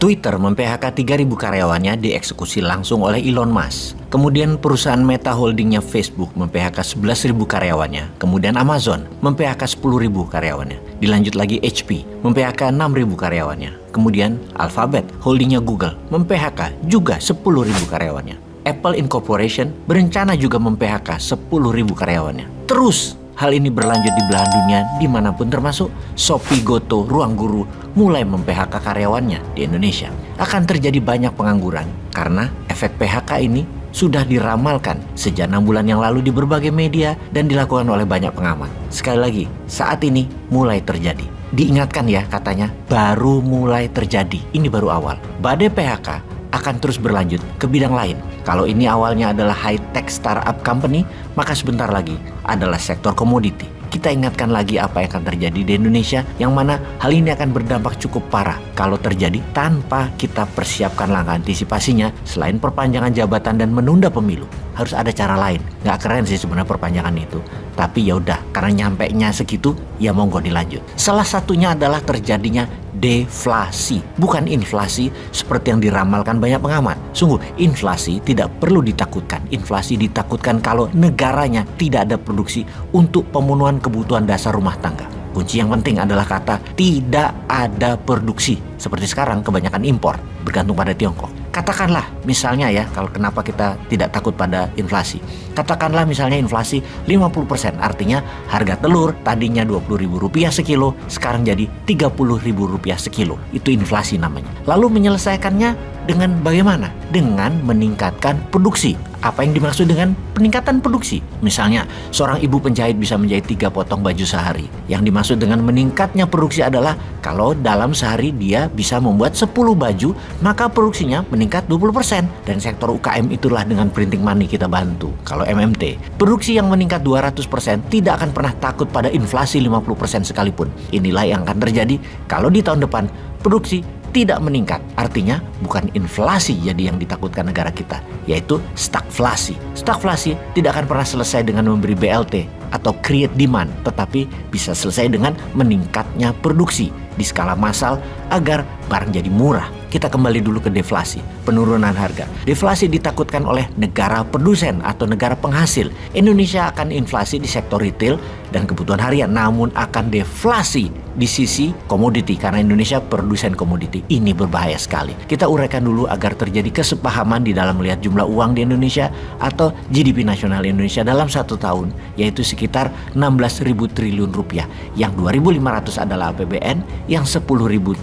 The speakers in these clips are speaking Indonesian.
Twitter mem-PHK 3.000 karyawannya dieksekusi langsung oleh Elon Musk. Kemudian perusahaan Meta holdingnya Facebook mem-PHK 11.000 karyawannya. Kemudian Amazon mem-PHK 10.000 karyawannya. Dilanjut lagi HP mem-PHK 6.000 karyawannya. Kemudian Alphabet holdingnya Google mem-PHK juga 10.000 karyawannya. Apple Incorporation berencana juga mem-PHK 10.000 karyawannya. Terus hal ini berlanjut di belahan dunia dimanapun termasuk Shopee, Goto, Ruang Guru mulai mem-PHK karyawannya di Indonesia. Akan terjadi banyak pengangguran karena efek PHK ini sudah diramalkan sejak 6 bulan yang lalu di berbagai media dan dilakukan oleh banyak pengamat. Sekali lagi, saat ini mulai terjadi. Diingatkan ya katanya, baru mulai terjadi. Ini baru awal. Badai PHK akan terus berlanjut ke bidang lain. Kalau ini awalnya adalah high-tech startup company, maka sebentar lagi adalah sektor komoditi. Kita ingatkan lagi apa yang akan terjadi di Indonesia, yang mana hal ini akan berdampak cukup parah kalau terjadi tanpa kita persiapkan langkah antisipasinya. Selain perpanjangan jabatan dan menunda pemilu, harus ada cara lain. Nggak keren sih sebenarnya perpanjangan itu, tapi ya udah, karena nyampenya segitu, ya monggo dilanjut. Salah satunya adalah terjadinya deflasi, bukan inflasi seperti yang diramalkan banyak pengamat. Sungguh, inflasi tidak perlu ditakutkan. Inflasi ditakutkan kalau negaranya tidak ada produksi untuk pemenuhan kebutuhan dasar rumah tangga. Kunci yang penting adalah kata tidak ada produksi. Seperti sekarang kebanyakan impor, bergantung pada Tiongkok. Katakanlah misalnya ya, kalau kenapa kita tidak takut pada inflasi. Katakanlah misalnya inflasi 50%, artinya harga telur tadinya Rp20.000 sekilo, sekarang jadi Rp30.000 sekilo. Itu inflasi namanya. Lalu menyelesaikannya dengan bagaimana? Dengan meningkatkan produksi. Apa yang dimaksud dengan peningkatan produksi? Misalnya, seorang ibu penjahit bisa menjahit 3 potong baju sehari. Yang dimaksud dengan meningkatnya produksi adalah kalau dalam sehari dia bisa membuat 10 baju, maka produksinya meningkat 20%. Dan sektor UKM itulah dengan printing money kita bantu. Kalau MMT, produksi yang meningkat 200% tidak akan pernah takut pada inflasi 50% sekalipun. Inilah yang akan terjadi kalau di tahun depan produksi tidak meningkat. Artinya bukan inflasi jadi yang ditakutkan negara kita, yaitu stagflasi. Stagflasi tidak akan pernah selesai dengan memberi BLT atau create demand, tetapi bisa selesai dengan meningkatnya produksi di skala massal agar barang jadi murah. Kita kembali dulu ke deflasi, penurunan harga. Deflasi ditakutkan oleh negara produsen atau negara penghasil. Indonesia akan inflasi di sektor retail dan kebutuhan harian, namun akan deflasi di sisi komoditi karena Indonesia produsen komoditi. Ini berbahaya sekali. Kita uraikan dulu agar terjadi kesepahaman di dalam melihat jumlah uang di Indonesia atau GDP nasional Indonesia dalam 1 tahun, yaitu sekitar 16.000 triliun rupiah. Yang 2.500 adalah APBN, yang 10.000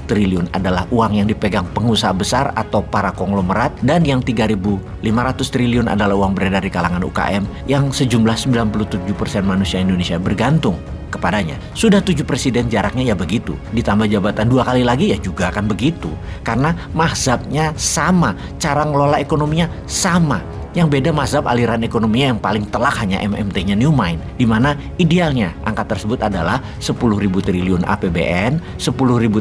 triliun adalah uang yang dipegang pengusaha besar atau para konglomerat, dan yang 3.500 triliun adalah uang beredar di kalangan UKM yang sejumlah 97% manusia Indonesia bergantung kepadanya. Sudah 7 presiden jaraknya ya begitu, ditambah jabatan 2 kali lagi ya juga akan begitu, karena mazhabnya sama, cara ngelola ekonominya sama. Yang beda mazhab aliran ekonominya yang paling telak hanya MMT-nya New Mind, di mana idealnya angka tersebut adalah 10.000 triliun APBN, 10.000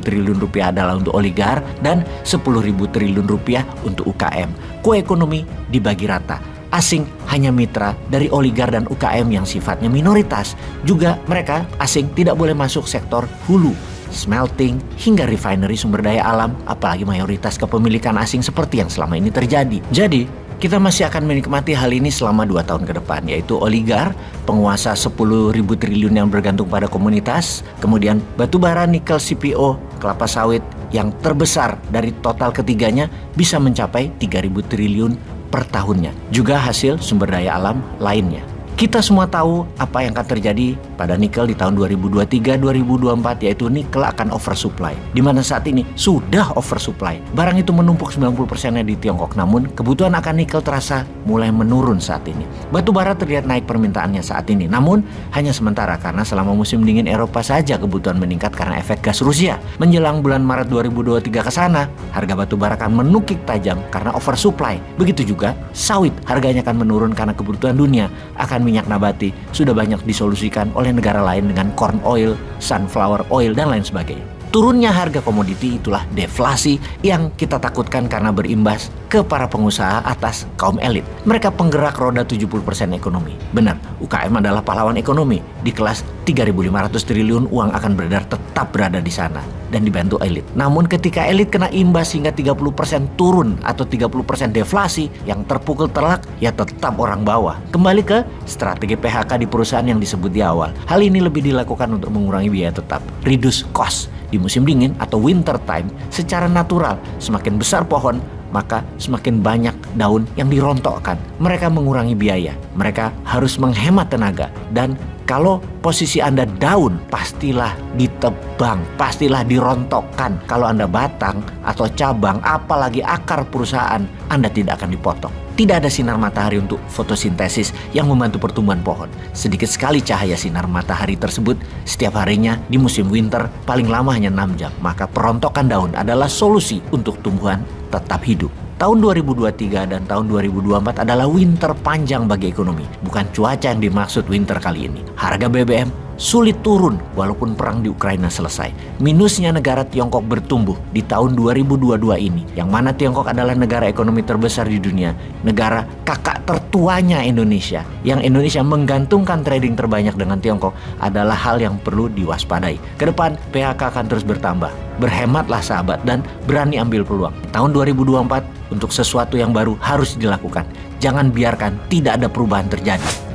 triliun rupiah adalah untuk oligar, dan 10.000 triliun rupiah untuk UKM. Koekonomi dibagi rata. Asing hanya mitra dari oligar dan UKM yang sifatnya minoritas. Juga mereka asing tidak boleh masuk sektor hulu, smelting, hingga refinery sumber daya alam, apalagi mayoritas kepemilikan asing seperti yang selama ini terjadi. Jadi, kita masih akan menikmati hal ini selama 2 tahun ke depan, yaitu oligar, penguasa 10.000 triliun yang bergantung pada komunitas, kemudian batubara, nikel, CPO, kelapa sawit yang terbesar dari total ketiganya bisa mencapai 3.000 triliun per tahunnya. Juga hasil sumber daya alam lainnya. Kita semua tahu apa yang akan terjadi pada nikel di tahun 2023-2024, yaitu nikel akan oversupply. Di mana saat ini sudah oversupply. Barang itu menumpuk 90%-nya di Tiongkok, namun kebutuhan akan nikel terasa mulai menurun saat ini. Batu bara terlihat naik permintaannya saat ini, namun hanya sementara karena selama musim dingin Eropa saja kebutuhan meningkat karena efek gas Rusia. Menjelang bulan Maret 2023 ke sana, harga batu bara akan menukik tajam karena oversupply. Begitu juga sawit, harganya akan menurun karena kebutuhan dunia akan minyak nabati sudah banyak disolusikan oleh negara lain dengan corn oil, sunflower oil, dan lain sebagainya. Turunnya harga komoditi itulah deflasi yang kita takutkan karena berimbas ke para pengusaha atas kaum elit. Mereka penggerak roda 70% ekonomi. Benar, UKM adalah pahlawan ekonomi. Di kelas 3.500 triliun uang akan beredar tetap berada di sana dan dibantu elit. Namun ketika elit kena imbas hingga 30% turun atau 30% deflasi, yang terpukul telak ya tetap orang bawah. Kembali ke strategi PHK di perusahaan yang disebut di awal. Hal ini lebih dilakukan untuk mengurangi biaya tetap, reduce cost. Di musim dingin atau winter time, secara natural semakin besar pohon, maka semakin banyak daun yang dirontokkan. Mereka mengurangi biaya, mereka harus menghemat tenaga. Dan kalau posisi Anda daun, pastilah ditebang, pastilah dirontokkan. Kalau Anda batang atau cabang, apalagi akar perusahaan, Anda tidak akan dipotong. Tidak ada sinar matahari untuk fotosintesis yang membantu pertumbuhan pohon. Sedikit sekali cahaya sinar matahari tersebut setiap harinya di musim winter, paling lama hanya 6 jam. Maka perontokan daun adalah solusi untuk tumbuhan tetap hidup. Tahun 2023 dan tahun 2024 adalah winter panjang bagi ekonomi. Bukan cuaca yang dimaksud winter kali ini. Harga BBM sulit turun walaupun perang di Ukraina selesai. Minusnya negara Tiongkok bertumbuh di tahun 2022 ini. Yang mana Tiongkok adalah negara ekonomi terbesar di dunia. Negara kakak tertuanya Indonesia. Yang Indonesia menggantungkan trading terbanyak dengan Tiongkok adalah hal yang perlu diwaspadai. Kedepan PHK akan terus bertambah. Berhematlah sahabat dan berani ambil peluang. Tahun 2024 untuk sesuatu yang baru harus dilakukan. Jangan biarkan tidak ada perubahan terjadi.